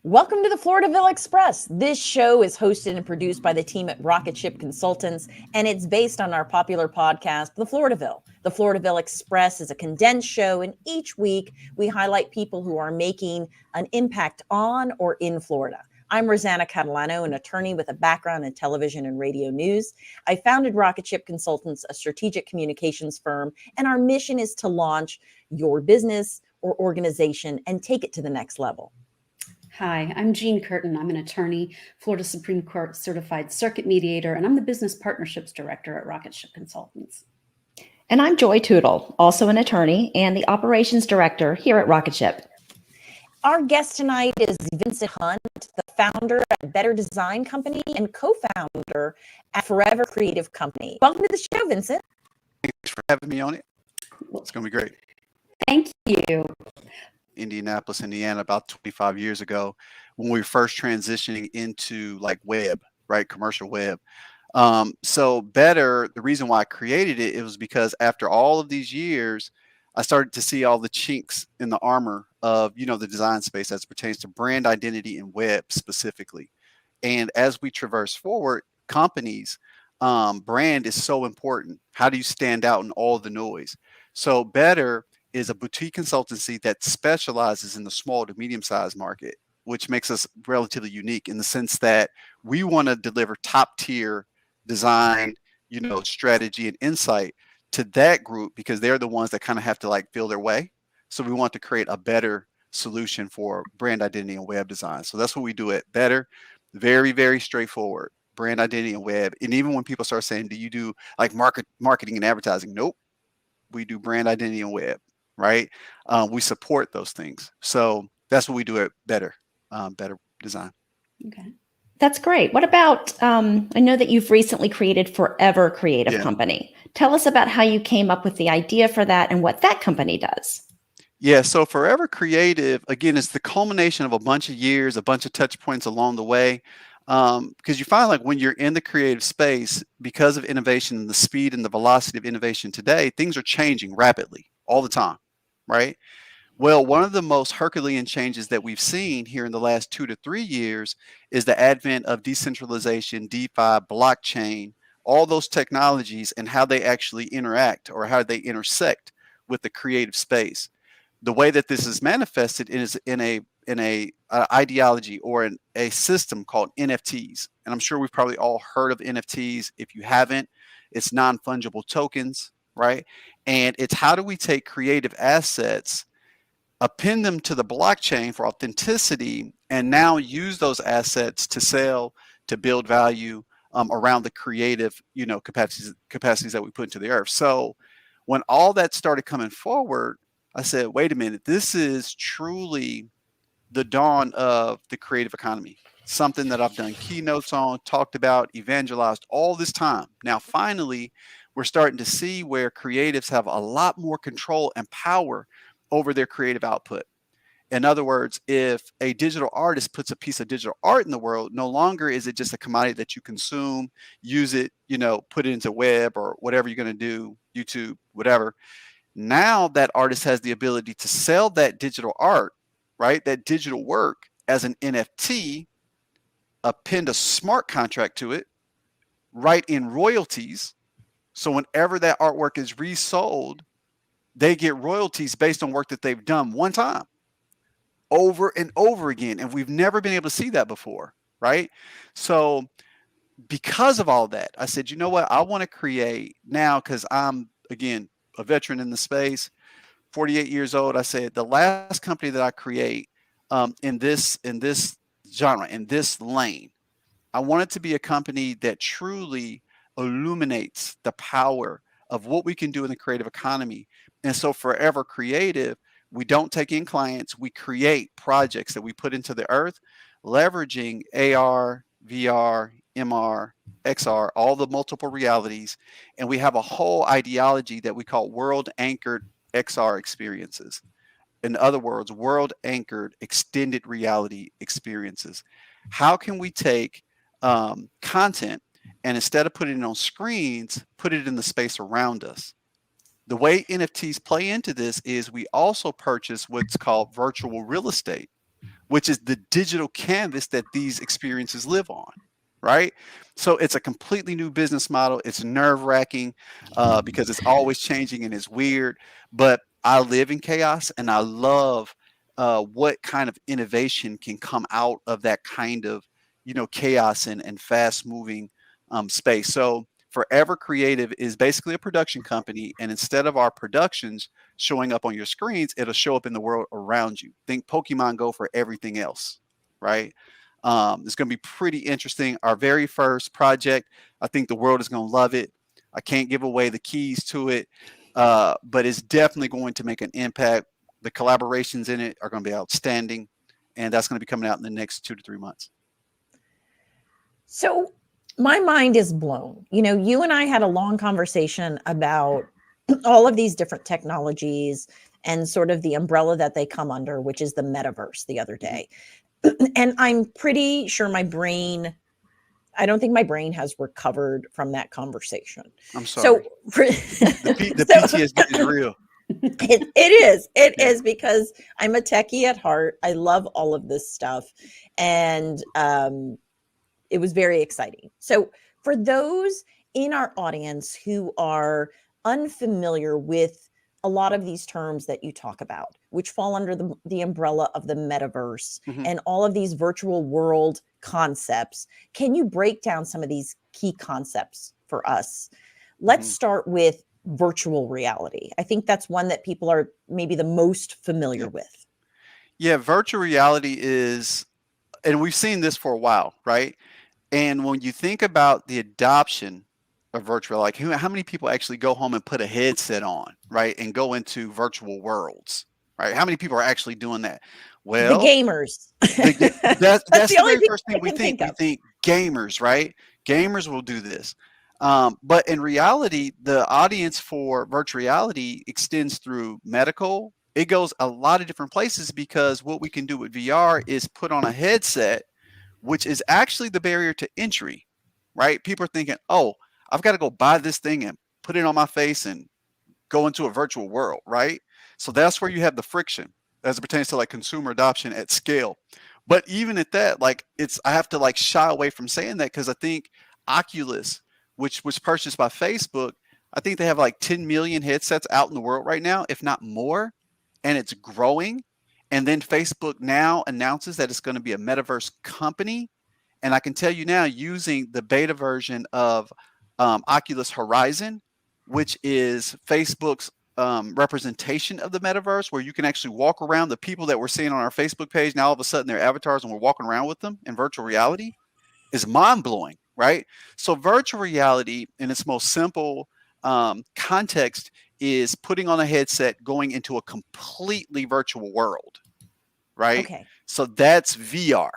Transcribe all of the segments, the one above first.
Welcome to the Floridaville Express. This show is hosted and produced by the team at Rocket Ship Consultants, and it's based on our popular podcast, The Floridaville. The Floridaville Express is a condensed show, and each week we highlight people who are making an impact on or in Florida. I'm Rosanna, Catalano, an attorney with a background in television and radio news. I founded Rocket Ship Consultants, a strategic communications firm, and our mission is to launch your business or organization and take it to the next level. Hi, I'm Jeanne Curtin. I'm an attorney, Florida Supreme Court certified circuit mediator, and I'm the business partnerships director at Rocket Ship Consultants. And I'm Tootle, also an attorney and the operations director here at Rocket Ship. Our guest tonight is Vincent Hunt, the founder at Better Design Company and co-founder at Forever Creative Company. Welcome to the show, Vincent. Thanks for having me on it. It's going to be great. Thank you. Indianapolis, Indiana, about 25 years ago, when we were first transitioning into like web, right? Commercial web. So Better, the reason why I created it, it was because after all of these years, I started to see all the chinks in the armor of, the design space as it pertains to brand identity and web specifically. And as we traverse forward, companies, brand is so important. How do you stand out in all the noise? So Better is a boutique consultancy that specializes in the small to medium-sized market, which makes us relatively unique in the sense that we want to deliver top-tier design, strategy and insight to that group because they're the ones that kind of have to like feel their way. So we want to create a better solution for brand identity and web design. So that's what we do at Better. Very, very straightforward. Brand identity and web. And even when people start saying, do you do like marketing and advertising? Nope. We do brand identity and web. Right? We support those things. So that's what we do at Better, Better Design. Okay. That's great. What about, I know that you've recently created Forever Creative Company. Tell us about how you came up with the idea for that and what that company does. Yeah, so Forever Creative, again, is the culmination of a bunch of years, a bunch of touch points along the way. Because you find like when you're in the creative space, because of innovation and the speed and the velocity of innovation today, things are changing rapidly all the time. Right? Well, one of the most Herculean changes that we've seen here in the last 2 to 3 years is the advent of decentralization, DeFi, blockchain, all those technologies and how they actually interact or how they intersect with the creative space. The way that this is manifested is in a ideology or a system called NFTs. And I'm sure we've probably all heard of NFTs. If you haven't, it's non-fungible tokens. Right? And it's how do we take creative assets, append them to the blockchain for authenticity, and now use those assets to sell, to build value around the creative, capacities that we put into the earth. So when all that started coming forward, I said, wait a minute, this is truly the dawn of the creative economy. Something that I've done keynotes on, talked about, evangelized all this time. Now, finally, we're starting to see where creatives have a lot more control and power over their creative output. In other words, if a digital artist puts a piece of digital art in the world, no longer is it just a commodity that you consume, use it, put it into web or whatever you're going to do, YouTube, whatever. Now that artist has the ability to sell that digital art, right? That digital work as an NFT, append a smart contract to it, write in royalties. So whenever that artwork is resold, they get royalties based on work that they've done one time over and over again. And we've never been able to see that before, right? So because of all that, I said, you know what? I want to create now because I'm, again, a veteran in the space, 48 years old. I said, the last company that I create in this genre, in this lane, I want it to be a company that truly illuminates the power of what we can do in the creative economy. And so Forever Creative, we don't take in clients, we create projects that we put into the earth, leveraging AR, VR, MR, XR, all the multiple realities. And we have a whole ideology that we call world anchored XR experiences. In other words, world anchored extended reality experiences. How can we take content and instead of putting it on screens, put it in the space around us? The way NFTs play into this is we also purchase what's called virtual real estate. which is the digital canvas that these experiences live on, right? So it's a completely new business model. It's nerve-wracking because it's always changing and it's weird, but I live in chaos, and I love what kind of innovation can come out of that kind of, chaos and fast-moving space. So Forever Creative is basically a production company, and instead of our productions showing up on your screens, it'll show up in the world around you. Think Pokemon Go for everything else, right? It's going to be pretty interesting. Our very first project, I think the world is going to love it. I can't give away the keys to it, but it's definitely going to make an impact. The collaborations in it are going to be outstanding, and that's going to be coming out in the next 2 to 3 months. So my mind is blown. You and I had a long conversation about all of these different technologies and sort of the umbrella that they come under, which is the metaverse, the other day. And I'm pretty sure I don't think my brain has recovered from that conversation. I'm sorry. So the PTSD is real. It is because I'm a techie at heart. I love all of this stuff. And it was very exciting. So for those in our audience who are unfamiliar with a lot of these terms that you talk about, which fall under the umbrella of the metaverse and all of these virtual world concepts, can you break down some of these key concepts for us? Let's start with virtual reality. I think that's one that people are maybe the most familiar with. Yeah, virtual reality is, and we've seen this for a while, right? And when you think about the adoption of virtual, like how many people actually go home and put a headset on, right, and go into virtual worlds, right? How many people are actually doing that? Well, the gamers. That's the only very first thing I we can think. think We of. think gamers, right? Gamers will do this. But in reality, the audience for virtual reality extends through medical. It goes a lot of different places because what we can do with VR is put on a headset, which is actually the barrier to entry, right? People are thinking, oh, I've got to go buy this thing and put it on my face and go into a virtual world, right? So that's where you have the friction as it pertains to like consumer adoption at scale. But even at that, like I have to like shy away from saying that because I think Oculus, which was purchased by Facebook, I think they have like 10 million headsets out in the world right now, if not more, and it's growing. And then Facebook now announces that it's going to be a metaverse company. And I can tell you now, using the beta version of Oculus Horizon, which is Facebook's representation of the metaverse, where you can actually walk around. The people that we're seeing on our Facebook page now, all of a sudden, they're avatars and we're walking around with them in virtual reality, is mind-blowing, right? So virtual reality in its most simple context is putting on a headset, going into a completely virtual world, right? Okay. So that's VR.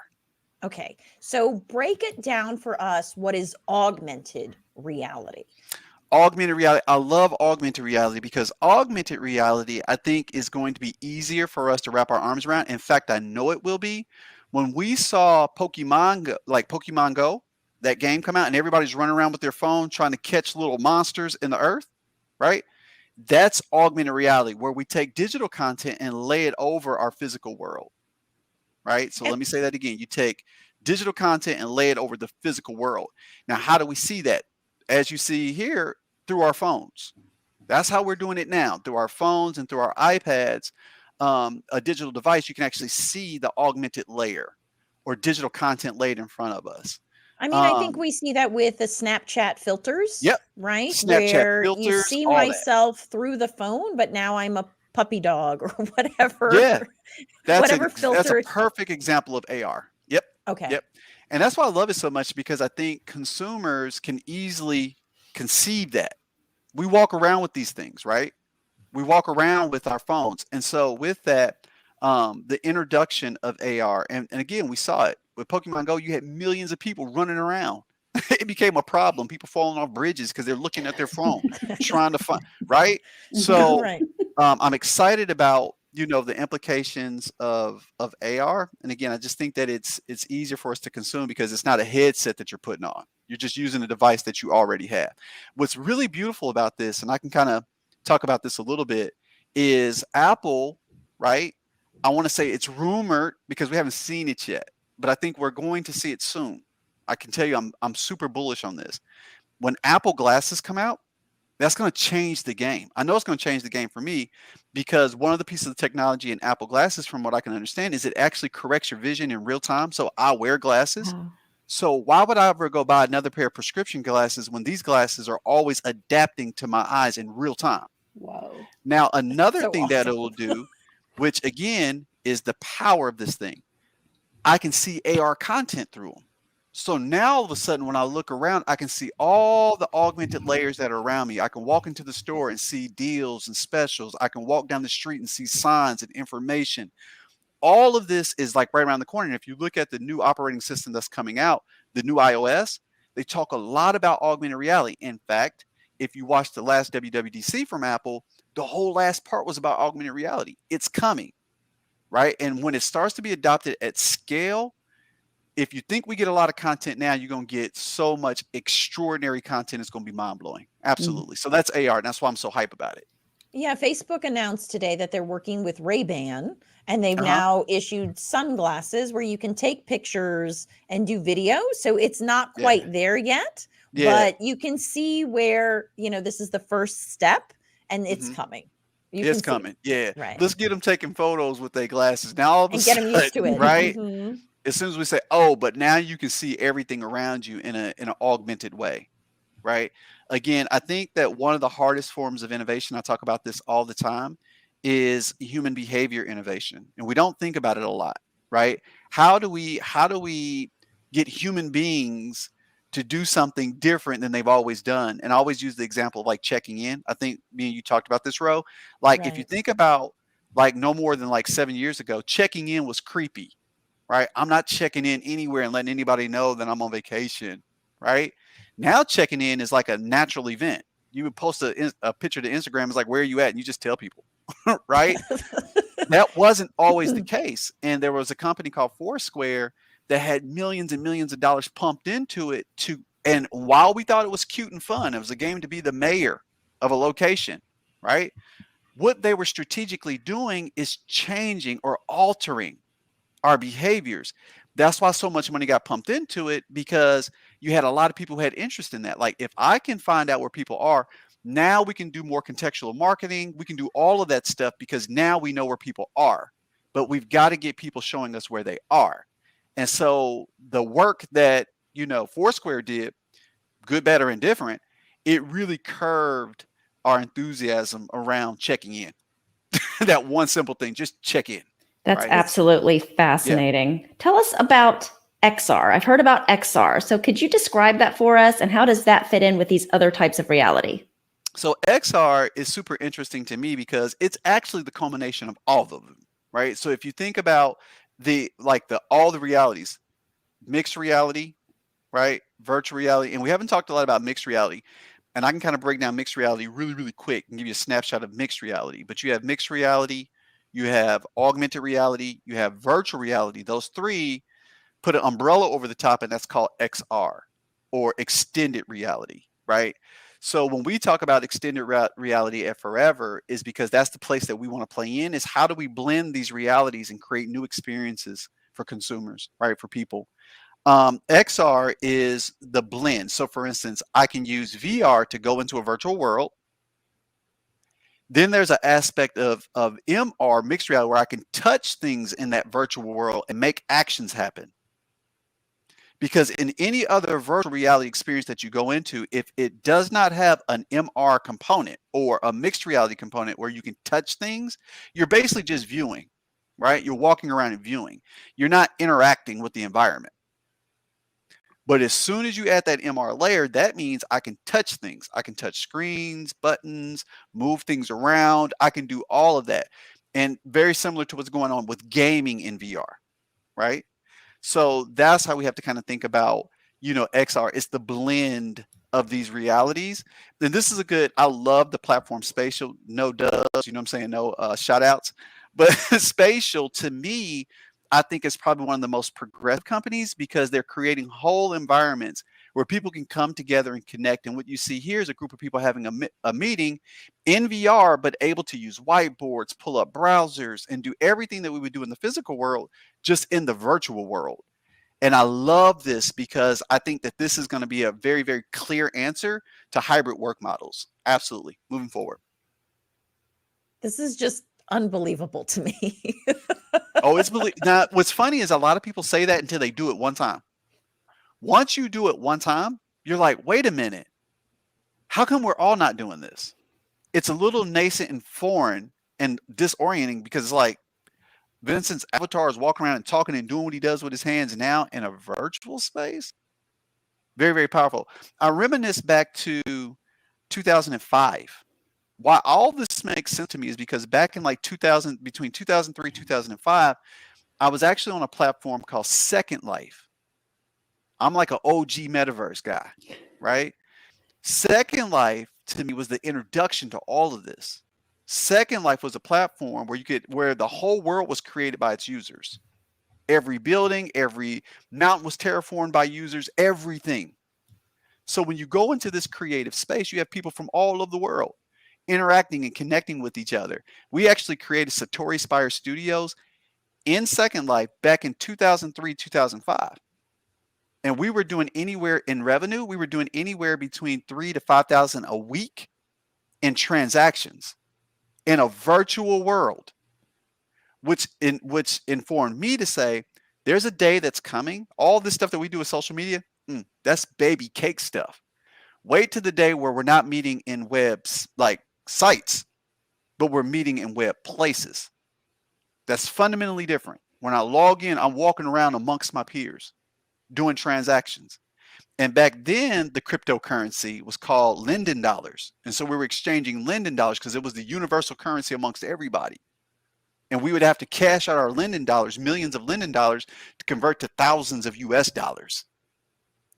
Okay. So break it down for us. What is augmented reality? Augmented reality. I love augmented reality because augmented reality, I think, is going to be easier for us to wrap our arms around. In fact, I know it will be. When we saw Pokemon Go, that game come out and everybody's running around with their phone trying to catch little monsters in the earth, right? That's augmented reality, where we take digital content and lay it over our physical world, right? So let me say that again. You take digital content and lay it over the physical world. Now, how do we see that? As you see here, through our phones. That's how we're doing it now, through our phones and through our iPads. A digital device, you can actually see the augmented layer or digital content laid in front of us. I mean, I think we see that with the Snapchat filters, Yep. right? Snapchat Where filters, you see all that. myself through the phone, but now I'm a puppy dog or whatever. Yeah, that's a filter. perfect example of AR. Yep. Okay. Yep. And that's why I love it so much, because I think consumers can easily conceive that. We walk around with these things, right? We walk around with our phones. And so with that, the introduction of AR, and again, we saw it with Pokemon Go, you had millions of people running around. It became a problem. People falling off bridges because they're looking at their phone, trying to find, right? So Right. I'm excited about, the implications of AR. And again, I just think that it's easier for us to consume because it's not a headset that you're putting on. You're just using a device that you already have. What's really beautiful about this, and I can kind of talk about this a little bit, is Apple, right? I want to say it's rumored because we haven't seen it yet, but I think we're going to see it soon. I can tell you, I'm super bullish on this. When Apple glasses come out, that's going to change the game. I know it's going to change the game for me because one of the pieces of technology in Apple glasses, from what I can understand, is it actually corrects your vision in real time. So I wear glasses. Wow. So why would I ever go buy another pair of prescription glasses when these glasses are always adapting to my eyes in real time? Whoa. Now, another So thing that it awesome. will do, which again is the power of this thing, I can see AR content through them. So now all of a sudden, when I look around, I can see all the augmented layers that are around me. I can walk into the store and see deals and specials. I can walk down the street and see signs and information. All of this is like right around the corner. And if you look at the new operating system that's coming out, the new iOS, they talk a lot about augmented reality. In fact, if you watch the last WWDC from Apple, the whole last part was about augmented reality. It's coming, right? And when it starts to be adopted at scale, if you think we get a lot of content now, you're going to get so much extraordinary content. It's going to be mind blowing. Absolutely. So that's AR. And that's why I'm so hype about it. Yeah, Facebook announced today that they're working with Ray-Ban, and they've Uh-huh. now issued sunglasses where you can take pictures and do video. So it's not Yeah. quite there yet, Yeah. but you can see where, this is the first step and it's Mhm. coming. You It's can see. coming. Yeah. Right. Let's get them taking photos with their glasses. Now all of a And get them used to sudden, it. right? Mhm. As soon as we say, oh, but now you can see everything around you in an augmented way, right? Again, I think that one of the hardest forms of innovation, I talk about this all the time, is human behavior innovation. And we don't think about it a lot, right? How do we get human beings to do something different than they've always done? And I always use the example of like checking in. I think me and you talked about this, Ro. Like if you Right. think about like no more than like 7 years ago, checking in was creepy, right? I'm not checking in anywhere and letting anybody know that I'm on vacation, right? Now checking in is like a natural event. You would post a picture to Instagram. It's like, where are you at? And you just tell people, right? That wasn't always the case. And there was a company called Foursquare that had millions and millions of dollars pumped into it and while we thought it was cute and fun, it was a game to be the mayor of a location, right? What they were strategically doing is changing or altering our behaviors. That's why so much money got pumped into it, because you had a lot of people who had interest in that. Like if I can find out where people are, now we can do more contextual marketing. We can do all of that stuff because now we know where people are. But we've got to get people showing us where they are. And so the work that, Foursquare did, good, better, and different, it really curved our enthusiasm around checking in. That one simple thing, just check in. That's Right. absolutely fascinating. Tell us about XR. I've heard about XR. So could you describe that for us? And how does that fit in with these other types of reality? So XR is super interesting to me because it's actually the culmination of all of them, right? So if you think about all the realities, mixed reality, right? Virtual reality, and we haven't talked a lot about mixed reality. And I can kind of break down mixed reality really, really quick and give you a snapshot of mixed reality. But you have mixed reality, you have augmented reality, you have virtual reality. Those three put an umbrella over the top, and that's called XR, or extended reality, right? So when we talk about extended reality at Forever, is because that's the place that we want to play in, is how do we blend these realities and create new experiences for consumers, right? For people. XR is the blend. So for instance, I can use VR to go into a virtual world. Then there's an aspect of MR, mixed reality, where I can touch things in that virtual world and make actions happen. Because in any other virtual reality experience that you go into, if it does not have an MR component or a mixed reality component where you can touch things, you're basically just viewing, right? You're walking around and viewing. You're not interacting with the environment. But as soon as you add that MR layer, that means I can touch things. I can touch screens, buttons, move things around. I can do all of that. And very similar to what's going on with gaming in VR, right? So that's how we have to kind of think about, XR. It's the blend of these realities. And this is I love the platform Spatial. No dubs, you know what I'm saying? No shout outs. But Spatial, to me, I think is probably one of the most progressive companies because they're creating whole environments where people can come together and connect. And what you see here is a group of people having a meeting in VR, but able to use whiteboards, pull up browsers, and do everything that we would do in the physical world, just in the virtual world. And I love this because I think that this is going to be a very, very clear answer to hybrid work models. Absolutely. Moving forward. This is just unbelievable to me. Oh, it's now what's funny is a lot of people say that until they do it one time. Once you do it one time, you're like, wait a minute. How come we're all not doing this? It's a little nascent and foreign and disorienting because it's like Vincent's avatar is walking around and talking and doing what he does with his hands now in a virtual space. Very, very powerful. I reminisce back to 2005. Why all this makes sense to me is because back in like 2000, between 2003 and 2005, I was actually on a platform called Second Life. I'm like an OG Metaverse guy, right? Second Life to me was the introduction to all of this. Second Life was a platform where the whole world was created by its users. Every building, every mountain was terraformed by users, everything. So when you go into this creative space, you have people from all over the world interacting and connecting with each other. We actually created Satori Spire Studios in Second Life back in 2003, 2005. And we were doing anywhere in revenue, we were doing anywhere between 3,000 to 5,000 a week in transactions in a virtual world, which informed me to say, there's a day that's coming. All this stuff that we do with social media, that's baby cake stuff. Wait to the day where we're not meeting in webs like sites, but we're meeting in web places. That's fundamentally different. When I log in, I'm walking around amongst my peers doing transactions. And back then, the cryptocurrency was called Linden dollars. And so we were exchanging Linden dollars because it was the universal currency amongst everybody. And we would have to cash out our Linden dollars, millions of Linden dollars, to convert to thousands of US dollars.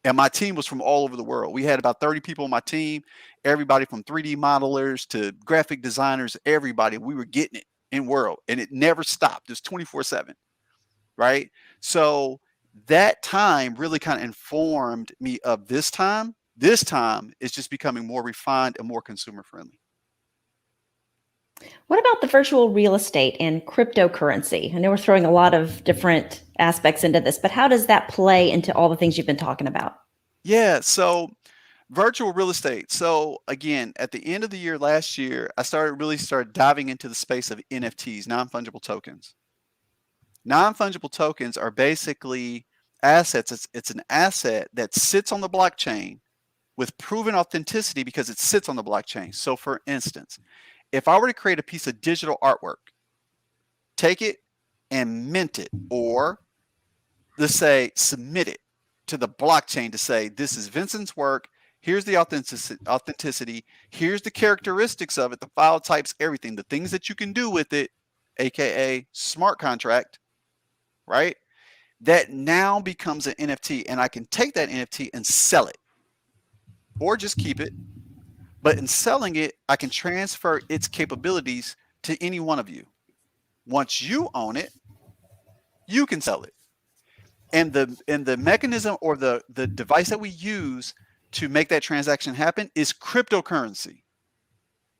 And my team was from all over the world. We had about 30 people on my team, everybody from 3D modelers to graphic designers, everybody. We were getting it in world, and it never stopped. It was 24/7, right? So that time really kind of informed me of this time. This time is just becoming more refined and more consumer friendly. What about the virtual real estate and cryptocurrency? I know we're throwing a lot of different aspects into this, but how does that play into all the things you've been talking about? Yeah, so virtual real estate. So again, at the end of the year last year, I started diving into the space of NFTs, non-fungible tokens. Non-fungible tokens are basically assets. It's an asset that sits on the blockchain with proven authenticity because it sits on the blockchain. So for instance, if I were to create a piece of digital artwork, take it and mint it, or let's say submit it to the blockchain to say, this is Vincent's work, here's the authenticity, here's the characteristics of it, the file types, everything, the things that you can do with it, aka smart contract, right? That now becomes an NFT, and I can take that NFT and sell it, or just keep it. But in selling it, I can transfer its capabilities to any one of you. Once you own it, you can sell it. And the mechanism or the device that we use to make that transaction happen is cryptocurrency.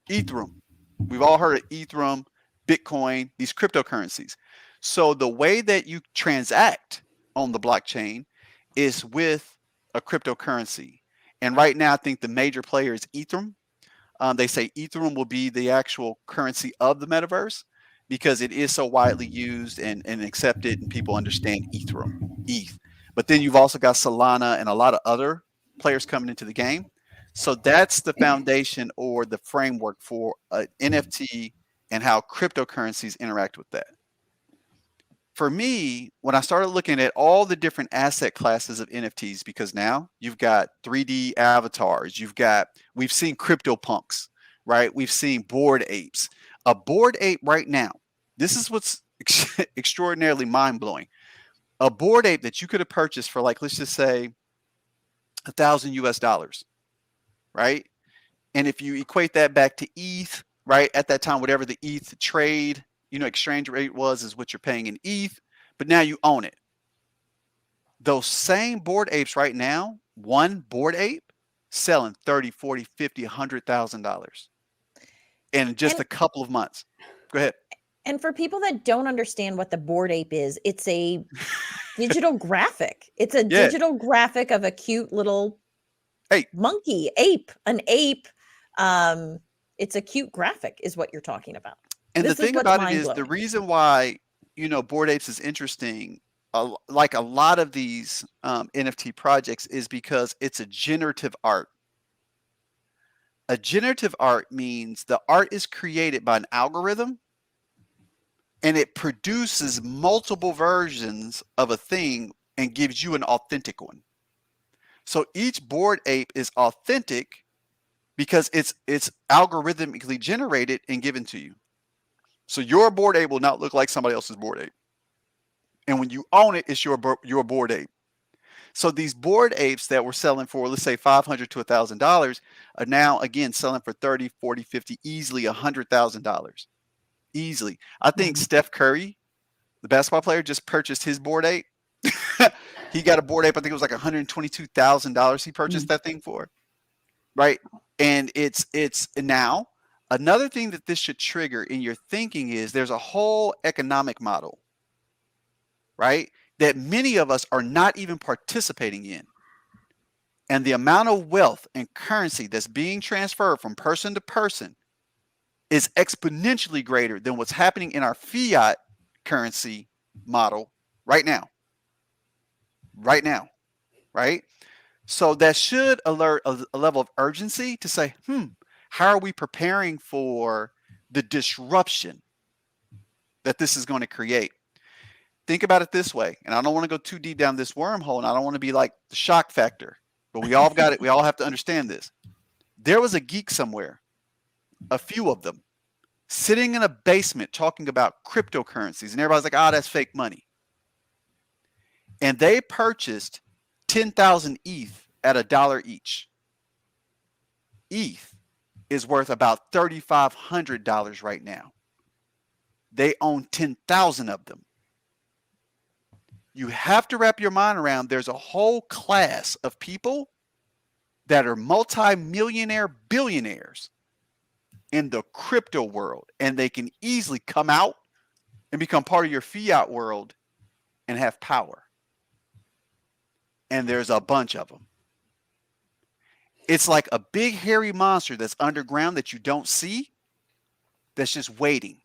Ethereum. We've all heard of Ethereum, Bitcoin, these cryptocurrencies. So the way that you transact on the blockchain is with a cryptocurrency. And right now, I think the major player is Ethereum. They say Ethereum will be the actual currency of the metaverse because it is so widely used and accepted, and people understand Ethereum, ETH. But then you've also got Solana and a lot of other players coming into the game. So that's the foundation or the framework for an NFT and how cryptocurrencies interact with that. For me, when I started looking at all the different asset classes of NFTs, because now you've got 3D avatars, we've seen CryptoPunks, right? We've seen Bored Apes. A Bored Ape right now, this is what's extraordinarily mind-blowing. A Bored Ape that you could have purchased for, like, let's just say $1,000 US, right? And if you equate that back to ETH, right, at that time, whatever the ETH trade, exchange rate is what you're paying in ETH, but now you own it. Those same Bored Apes right now one Bored Ape selling 30, 40, 50, $100,000 in just a couple of months. Go ahead. And for people that don't understand what the Bored Ape is, it's a digital graphic. It's a digital graphic of a cute little monkey, an ape. It's a cute graphic is what you're talking about. And the thing about it is the reason why, Bored Apes is interesting, like a lot of these NFT projects, is because it's a generative art. A generative art means the art is created by an algorithm and it produces multiple versions of a thing and gives you an authentic one. So each Bored Ape is authentic because it's algorithmically generated and given to you. So your Bored Ape will not look like somebody else's Bored Ape. And when you own it, it's your Bored Ape. So these Bored Apes that we're selling for, let's say $500 to $1,000, are now, again, selling for 30, 40, 50, easily $100,000. Easily. I think Steph Curry, the basketball player, just purchased his Bored Ape. He got a Bored Ape, I think it was like $122,000 he purchased that thing for. Right? And it's now, another thing that this should trigger in your thinking is there's a whole economic model, right, that many of us are not even participating in. And the amount of wealth and currency that's being transferred from person to person is exponentially greater than what's happening in our fiat currency model right now. Right now, right? So that should alert a level of urgency to say, how are we preparing for the disruption that this is going to create? Think about it this way, and I don't want to go too deep down this wormhole, and I don't want to be like the shock factor, but we all got it. We all have to understand this. There was a geek somewhere, a few of them, sitting in a basement talking about cryptocurrencies, and everybody's like, that's fake money. And they purchased 10,000 ETH at $1 each. ETH is worth about $3,500 right now. They own 10,000 of them. You have to wrap your mind around there's a whole class of people that are multi-millionaire billionaires in the crypto world, and they can easily come out and become part of your fiat world and have power. And there's a bunch of them. It's like a big hairy monster that's underground that you don't see, that's just waiting.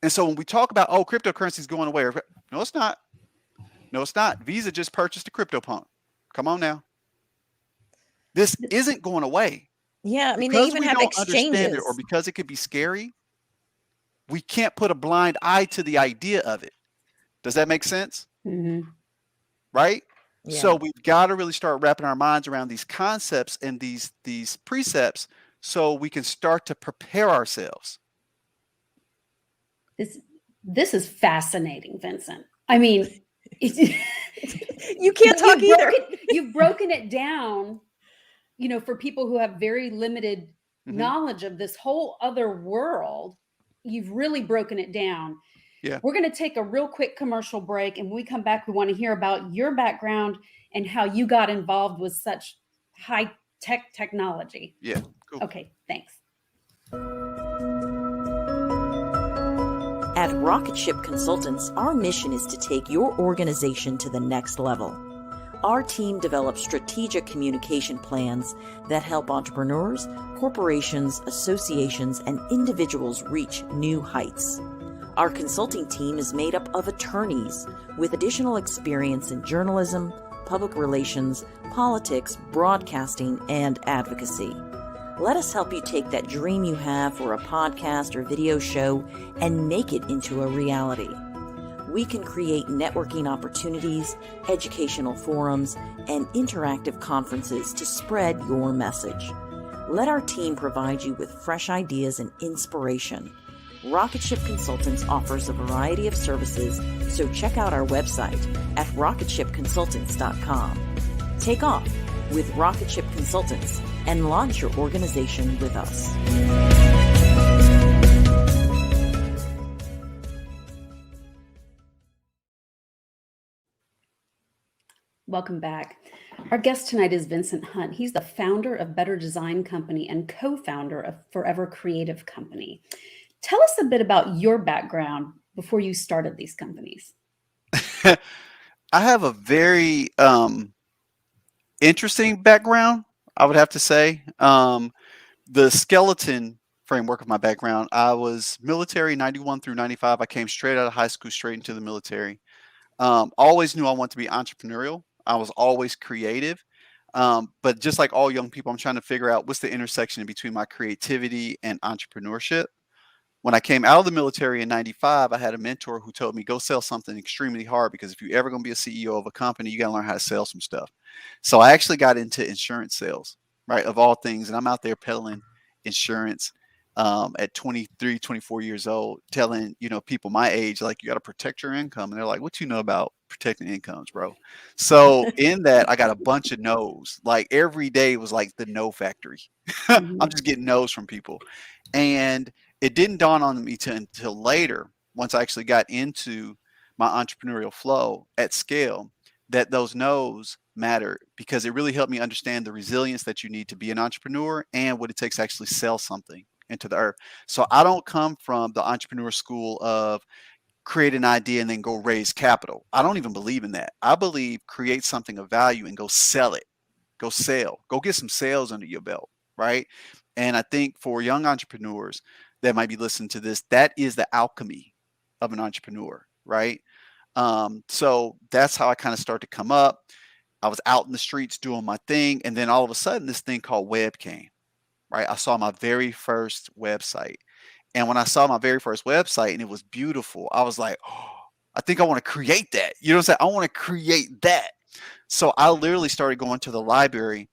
And so when we talk about, cryptocurrency is going away, no, it's not. No, it's not. Visa just purchased a CryptoPunk. Come on now. This isn't going away. Yeah, I mean, because they even have exchanges. Or because it could be scary, we can't put a blind eye to the idea of it. Does that make sense? Mm-hmm. Right? Yeah. So we've got to really start wrapping our minds around these concepts and these precepts so we can start to prepare ourselves. This is fascinating, Vincent. I mean, you can't talk either. You've broken it down, for people who have very limited knowledge of this whole other world. You've really broken it down. Yeah. We're going to take a real quick commercial break. And when we come back, we want to hear about your background and how you got involved with such high tech technology. Yeah. Cool. Okay. Thanks. At Rocket Ship Consultants, our mission is to take your organization to the next level. Our team develops strategic communication plans that help entrepreneurs, corporations, associations, and individuals reach new heights. Our consulting team is made up of attorneys with additional experience in journalism, public relations, politics, broadcasting, and advocacy. Let us help you take that dream you have for a podcast or video show and make it into a reality. We can create networking opportunities, educational forums, and interactive conferences to spread your message. Let our team provide you with fresh ideas and inspiration. Rocket Ship Consultants offers a variety of services, so check out our website at rocketshipconsultants.com. Take off with Rocket Ship Consultants and launch your organization with us. Welcome back. Our guest tonight is Vincent Hunt. He's the founder of Better Design Company and co-founder of Forever Creative Company. Tell us a bit about your background before you started these companies. I have a very interesting background, I would have to say. The skeleton framework of my background, I was military 91 through 95. I came straight out of high school, straight into the military. Always knew I wanted to be entrepreneurial. I was always creative. But just like all young people, I'm trying to figure out what's the intersection between my creativity and entrepreneurship. When I came out of the military in 95, I had a mentor who told me, go sell something extremely hard, because if you're ever going to be a CEO of a company, you got to learn how to sell some stuff. So I actually got into insurance sales, right, of all things. And I'm out there peddling insurance at 23, 24 years old, telling, people my age, like, you got to protect your income. And they're like, what you know about protecting incomes, bro? So in that, I got a bunch of no's. Like every day was like the no factory. I'm just getting no's from people. And it didn't dawn on me until later, once I actually got into my entrepreneurial flow at scale, that those no's matter, because it really helped me understand the resilience that you need to be an entrepreneur and what it takes to actually sell something into the earth. So I don't come from the entrepreneur school of create an idea and then go raise capital. I don't even believe in that. I believe create something of value and go sell it. Go sell. Go get some sales under your belt, right? And I think for young entrepreneurs that might be listening to this, that is the alchemy of an entrepreneur, right? So that's how I kind of start to come up. I was out in the streets doing my thing, and then all of a sudden this thing called web came, right? I saw my very first website. And when I saw my very first website and it was beautiful, I was like, oh, I think I want to create that. You know what I'm saying? I want to create that. So I literally started going to the library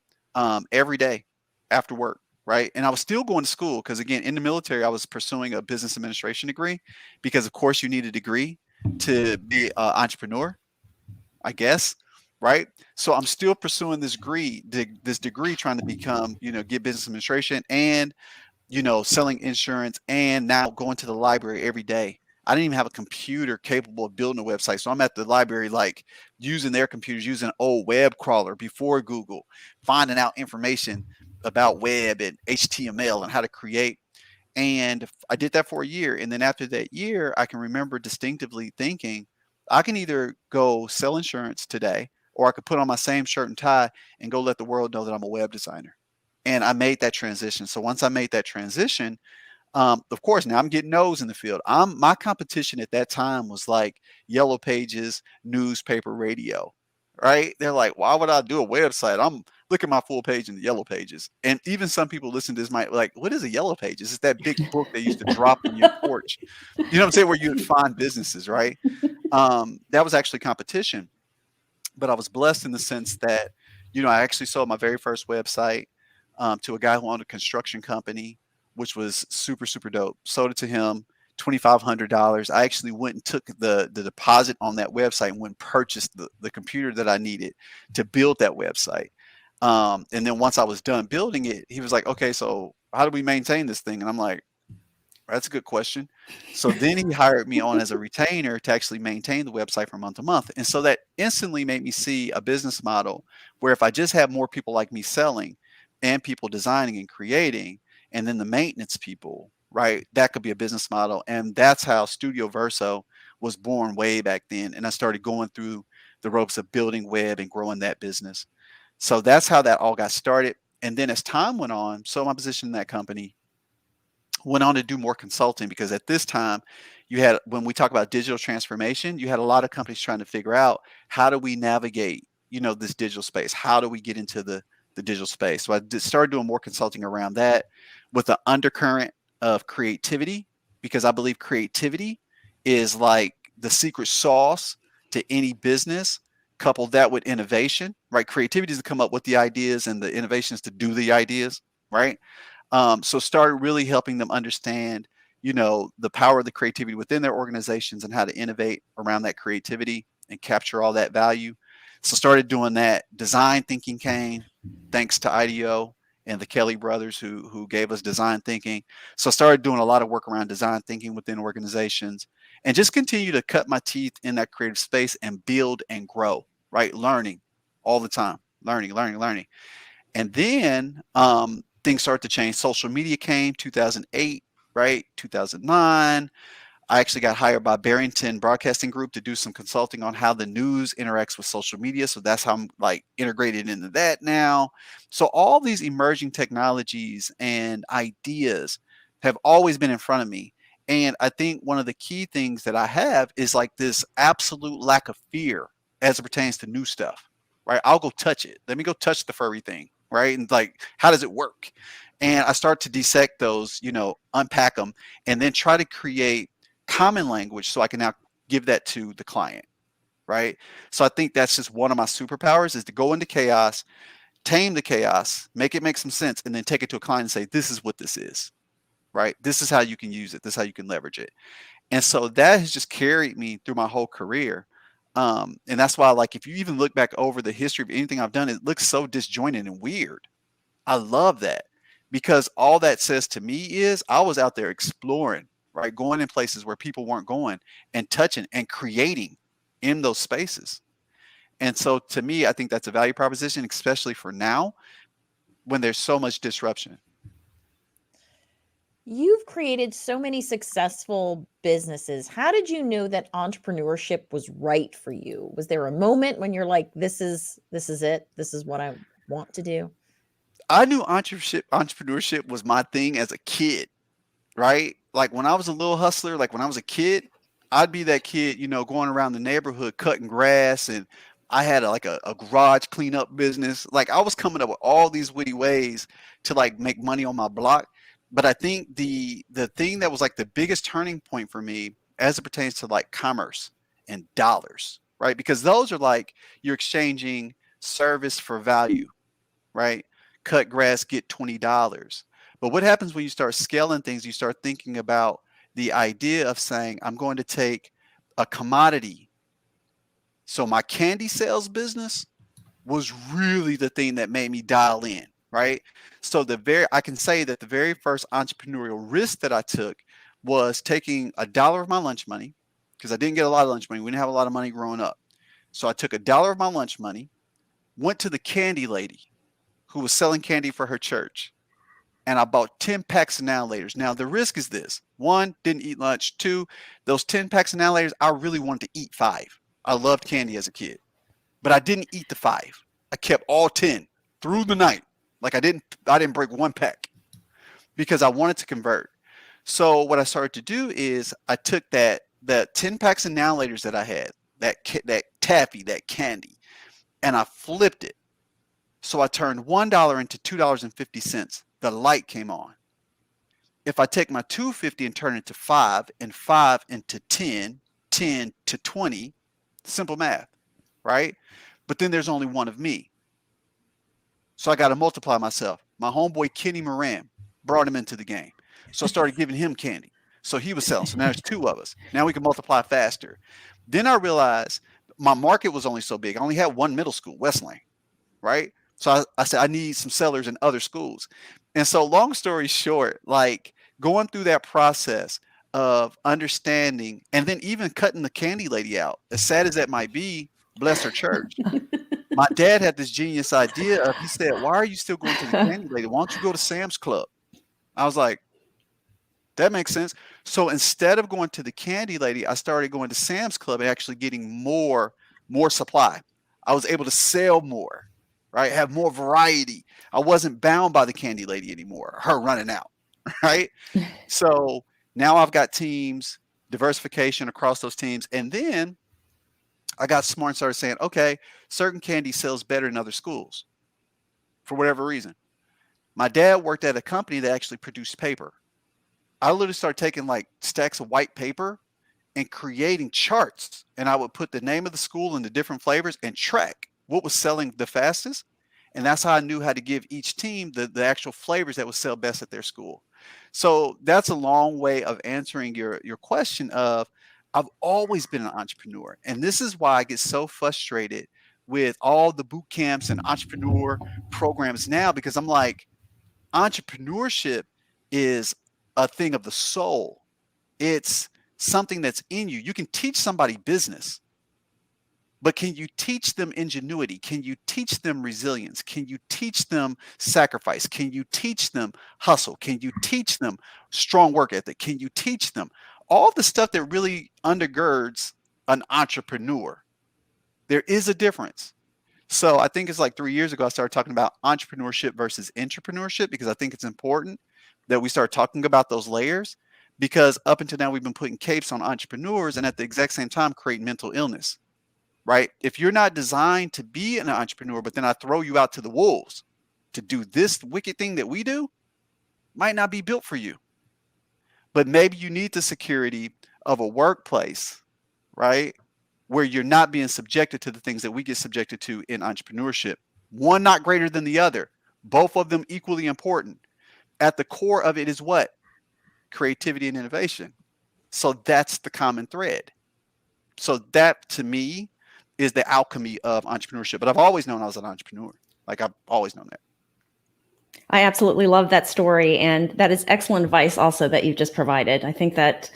every day after work, right? And I was still going to school because, again, in the military, I was pursuing a business administration degree because, of course, you need a degree to be an entrepreneur, I guess, right? So I'm still pursuing this degree, trying to become, get business administration and, selling insurance, and now going to the library every day. I didn't even have a computer capable of building a website. So I'm at the library, like using their computers, using an old web crawler before Google, finding out information about web and HTML and how to create. And I did that for a year. And then after that year, I can remember distinctively thinking, I can either go sell insurance today, or I could put on my same shirt and tie and go let the world know that I'm a web designer. And I made that transition. So once I made that transition, of course, now I'm getting no's in the field. My competition at that time was like Yellow Pages, newspaper, radio, right? They're like, why would I do a website? I'm looking at my full page in the Yellow Pages. And even some people listen to this might be like, what is a Yellow Pages? It's that big book they used to drop on your porch. You know what I'm saying? Where you'd find businesses, right? That was actually competition. But I was blessed in the sense that, I actually sold my very first website to a guy who owned a construction company, which was super, super dope. Sold it to him, $2,500. I actually went and took the deposit on that website and went and purchased the computer that I needed to build that website. And then once I was done building it, he was like, okay, so how do we maintain this thing? And I'm like, that's a good question. So then he hired me on as a retainer to actually maintain the website from month to month. And so that instantly made me see a business model where if I just have more people like me selling and people designing and creating, and then the maintenance people, right, that could be a business model. And that's how Studio Verso was born way back then. And I started going through the ropes of building web and growing that business. So that's how that all got started. And then as time went on, so my position in that company went on to do more consulting, because at this time you had, when we talk about digital transformation, you had a lot of companies trying to figure out, how do we navigate, this digital space? How do we get into the digital space? So I started doing more consulting around that with the undercurrent of creativity, because I believe creativity is like the secret sauce to any business. Couple that with innovation, right? Creativity is to come up with the ideas, and the innovation is to do the ideas, right? So started really helping them understand, the power of the creativity within their organizations and how to innovate around that creativity and capture all that value. So started doing that. Design thinking came thanks to IDEO and the Kelly brothers who gave us design thinking. So I started doing a lot of work around design thinking within organizations, and just continue to cut my teeth in that creative space and build and grow, right? Learning all the time, learning. And then things start to change. Social media came 2008, right? 2009. I actually got hired by Barrington Broadcasting Group to do some consulting on how the news interacts with social media. So that's how I'm like integrated into that now. So all these emerging technologies and ideas have always been in front of me. And I think one of the key things that I have is like this absolute lack of fear as it pertains to new stuff, right? I'll go touch it. Let me go touch the furry thing, right? And like, how does it work? And I start to dissect those, unpack them, and then try to create common language so I can now give that to the client, right? So I think that's just one of my superpowers is to go into chaos, tame the chaos, make it make some sense, and then take it to a client and say, this is what this is, right? This is how you can use it. This is how you can leverage it. And so that has just carried me through my whole career. And that's why, like, if you even look back over the history of anything I've done, it looks so disjointed and weird. I love that because all that says to me is I was out there exploring, right? Going in places where people weren't going and touching and creating in those spaces. And so to me, I think that's a value proposition, especially for now when there's so much disruption. You've created so many successful businesses. How did you know that entrepreneurship was right for you? Was there a moment when you're like, this is it. This is what I want to do? I knew entrepreneurship was my thing as a kid, right? Like when I was a little hustler, like when I was a kid, I'd be that kid, going around the neighborhood cutting grass, and I had a garage cleanup business. Like I was coming up with all these witty ways to like make money on my block. But I think the thing that was like the biggest turning point for me as it pertains to like commerce and dollars, right? Because those are like you're exchanging service for value, right? Cut grass, get $20. But what happens when you start scaling things, you start thinking about the idea of saying, I'm going to take a commodity. So my candy sales business was really the thing that made me dial in, right? So I can say that the very first entrepreneurial risk that I took was taking $1 of my lunch money, because I didn't get a lot of lunch money. We didn't have a lot of money growing up. So I took $1 of my lunch money, went to the candy lady who was selling candy for her church, and I bought 10 packs of Now-Laters. Now, the risk is this. 1, didn't eat lunch. 2, those 10 packs of Now-Laters, I really wanted to eat 5. I loved candy as a kid, but I didn't eat the 5. I kept all 10 through the night. Like I didn't break one pack because I wanted to convert. So what I started to do is I took that 10 packs of Now-Laters that I had, that taffy, that candy, and I flipped it. So I turned $1 into $2.50. The light came on. If I take my $2.50 and turn it to 5, and 5 into 10, 10 to 20, simple math, right? But then there's only one of me. So I got to multiply myself. My homeboy Kenny Moran brought him into the game. So I started giving him candy. So he was selling. So now there's 2 of us. Now we can multiply faster. Then I realized my market was only so big. I only had one middle school, Westlane, right? So I said, I need some sellers in other schools. And so long story short, like going through that process of understanding and then even cutting the candy lady out, as sad as that might be, bless her church. My dad had this genius idea of, he said, why are you still going to the candy lady? Why don't you go to Sam's Club? I was like, that makes sense. So instead of going to the candy lady, I started going to Sam's Club and actually getting more supply. I was able to sell more, right? Have more variety. I wasn't bound by the candy lady anymore, her running out, right? So now I've got teams, diversification across those teams. And then I got smart and started saying, okay, certain candy sells better in other schools for whatever reason. My dad worked at a company that actually produced paper. I literally started taking like stacks of white paper and creating charts. And I would put the name of the school and the different flavors and track what was selling the fastest. And that's how I knew how to give each team the actual flavors that would sell best at their school. So that's a long way of answering your question of, I've always been an entrepreneur. And this is why I get so frustrated with all the boot camps and entrepreneur programs now, because I'm like, entrepreneurship is a thing of the soul. It's something that's in you. You can teach somebody business, But can you teach them ingenuity? Can you teach them resilience? Can you teach them sacrifice? Can you teach them hustle? Can you teach them strong work ethic? Can you teach them all the stuff that really undergirds an entrepreneur? There is a difference. So I think it's like 3 years ago, I started talking about entrepreneurship versus entrepreneurship, because I think it's important that we start talking about those layers, because up until now, we've been putting capes on entrepreneurs and at the exact same time create mental illness, right? If you're not designed to be an entrepreneur, but then I throw you out to the wolves to do this wicked thing that we do, might not be built for you. But maybe you need the security of a workplace, right, where you're not being subjected to the things that we get subjected to in entrepreneurship. One not greater than the other, both of them equally important. At the core of it is what? Creativity and innovation. So that's the common thread. So that, to me, is the alchemy of entrepreneurship. But I've always known I was an entrepreneur. Like, I've always known that. I absolutely love that story. And that is excellent advice also that you've just provided. I think that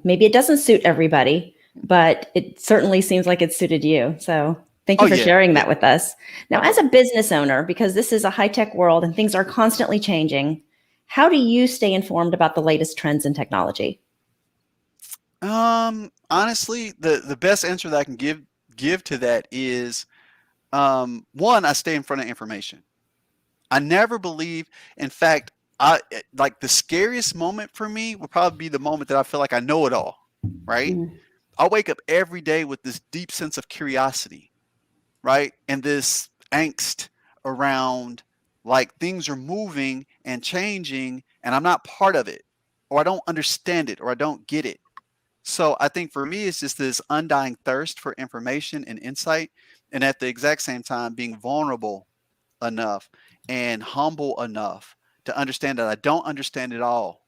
maybe it doesn't suit everybody, but it certainly seems like it suited you. So thank you for sharing that with us. Now, as a business owner, because this is a high-tech world and things are constantly changing, how do you stay informed about the latest trends in technology? Honestly, the best answer that I can give to that is, one, I stay in front of information. I never believe, in fact, like the scariest moment for me would probably be the moment that I feel like I know it all, right? I wake up every day with this deep sense of curiosity, right? And this angst around, like, things are moving and changing and I'm not part of it, or I don't understand it, or I don't get it. So I think for me, it's just this undying thirst for information and insight. And at the exact same time, being vulnerable enough and humble enough to understand that I don't understand it all,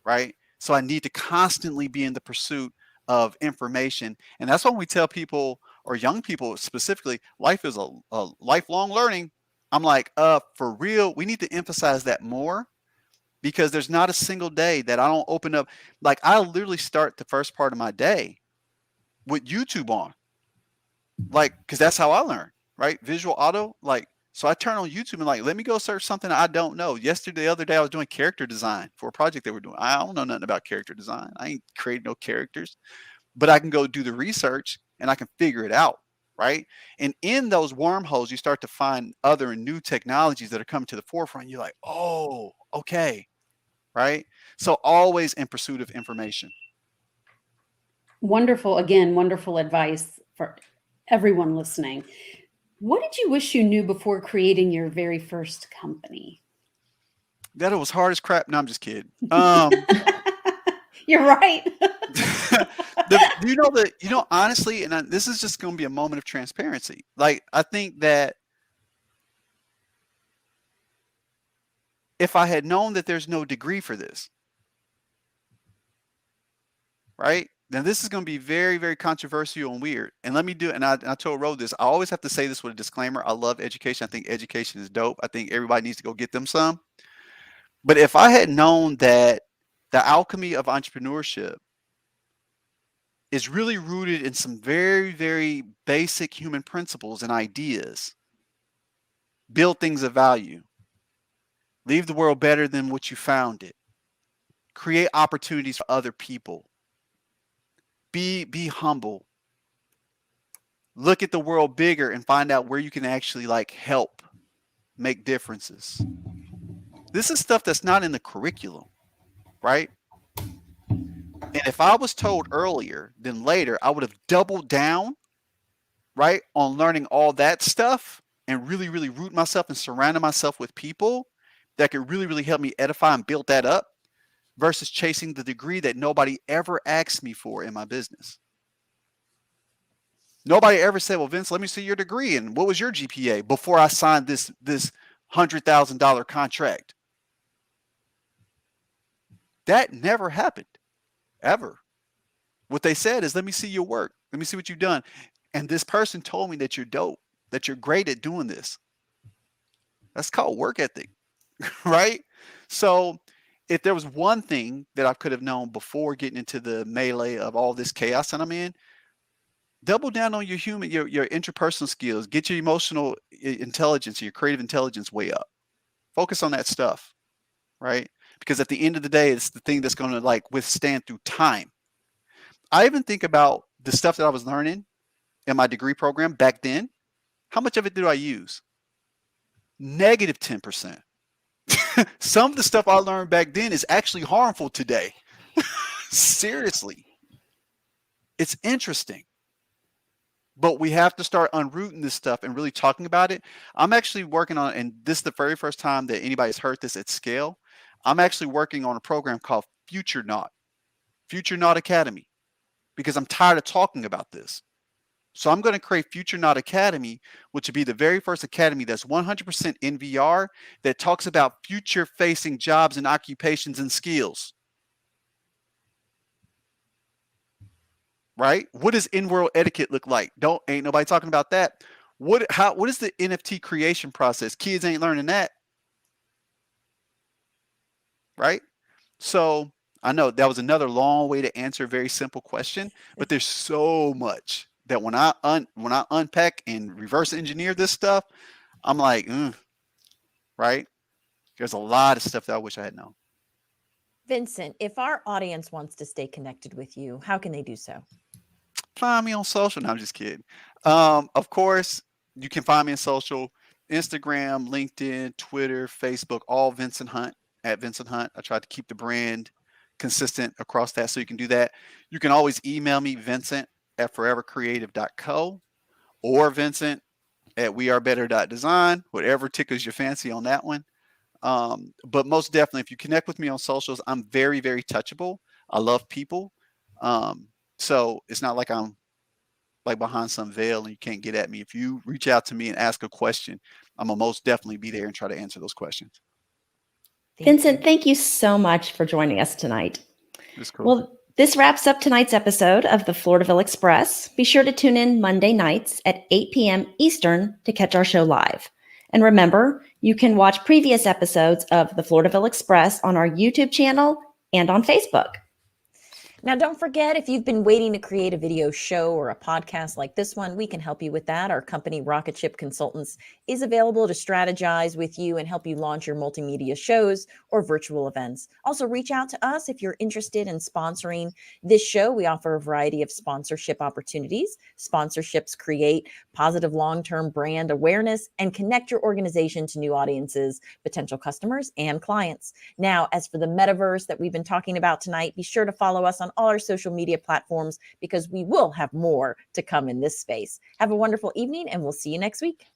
right? So I need to constantly be in the pursuit of information. And that's when we tell people, or young people specifically, life is a lifelong learning. I'm like, for real, we need to emphasize that more, because there's not a single day that I don't open up. Like, I literally start the first part of my day with YouTube on, like, because that's how I learn, right? Visual auto, like, so I turn on YouTube and, like, let me go search something I don't know. The other day, I was doing character design for a project they were doing. I don't know nothing about character design. I ain't created no characters, but I can go do the research and I can figure it out, right? And in those wormholes, you start to find other and new technologies that are coming to the forefront. You're like, oh, okay, right? So always in pursuit of information. Wonderful. Again, wonderful advice for everyone listening. What did you wish you knew before creating your very first company? That it was hard as crap. No, I'm just kidding. You're right. Honestly, and this is just going to be a moment of transparency. Like, I think that if I had known that there's no degree for this, right? Now, this is going to be very, very controversial and weird. And let me do it. And I told Ro this. I always have to say this with a disclaimer. I love education. I think education is dope. I think everybody needs to go get them some. But if I had known that the alchemy of entrepreneurship is really rooted in some very, very basic human principles and ideas, build things of value, leave the world better than what you found it, create opportunities for other people, be humble, look at the world bigger and find out where you can actually, like, help make differences. This is stuff that's not in the curriculum, right? And if I was told earlier than later, I would have doubled down, right, on learning all that stuff and really, really root myself and surrounding myself with people that could really, really help me edify and build that up, versus chasing the degree that nobody ever asked me for in my business. Nobody ever said, well, Vince, let me see your degree and what was your GPA before I signed this $100,000 contract. That never happened, ever. What they said is, let me see your work. Let me see what you've done. And this person told me that you're dope, that you're great at doing this. That's called work ethic, right? So if there was one thing that I could have known before getting into the melee of all this chaos that I'm in, Double down on your your interpersonal skills. Get your emotional intelligence, your creative intelligence way up. Focus on that stuff, right? Because at the end of the day, it's the thing that's going to like withstand through time. I even think about the stuff that I was learning in my degree program back then. How much of it did I use? Negative 10%. Some of the stuff I learned back then is actually harmful today. Seriously. It's interesting. But we have to start unrooting this stuff and really talking about it. I'm actually working on, and this is the very first time that anybody's heard this at scale. I'm actually working on a program called Future Not Academy, because I'm tired of talking about this. So I'm going to create Future Not Academy, which would be the very first academy that's 100% in VR that talks about future-facing jobs and occupations and skills. Right? What does in-world etiquette look like? Ain't nobody talking about that. What is the NFT creation process? Kids ain't learning that. Right? So I know that was another long way to answer a very simple question, but there's so much that when I unpack and reverse engineer this stuff, I'm like, right? There's a lot of stuff that I wish I had known. Vincent, if our audience wants to stay connected with you, how can they do so? Find me on social. No, I'm just kidding. Of course, you can find me on social: Instagram, LinkedIn, Twitter, Facebook, all Vincent Hunt, at Vincent Hunt. I try to keep the brand consistent across that, so you can do that. You can always email me, Vincent@forevercreative.co, or Vincent@wearebetter.design, whatever tickles your fancy on that one. But most definitely, if you connect with me on socials, I'm very, very touchable. I love people. So it's not like I'm like behind some veil and you can't get at me. If you reach out to me and ask a question, I'm gonna most definitely be there and try to answer those questions. Vincent, thank you so much for joining us tonight. That's cool. Well, this wraps up tonight's episode of the Floridaville Express. Be sure to tune in Monday nights at 8 p.m. Eastern to catch our show live. And remember, you can watch previous episodes of the Floridaville Express on our YouTube channel and on Facebook. Now, don't forget, if you've been waiting to create a video show or a podcast like this one, we can help you with that. Our company, Rocket Ship Consultants, is available to strategize with you and help you launch your multimedia shows or virtual events. Also, reach out to us if you're interested in sponsoring this show. We offer a variety of sponsorship opportunities. Sponsorships create positive long-term brand awareness and connect your organization to new audiences, potential customers, and clients. Now, as for the metaverse that we've been talking about tonight, be sure to follow us on all our social media platforms because we will have more to come in this space. Have a wonderful evening and we'll see you next week.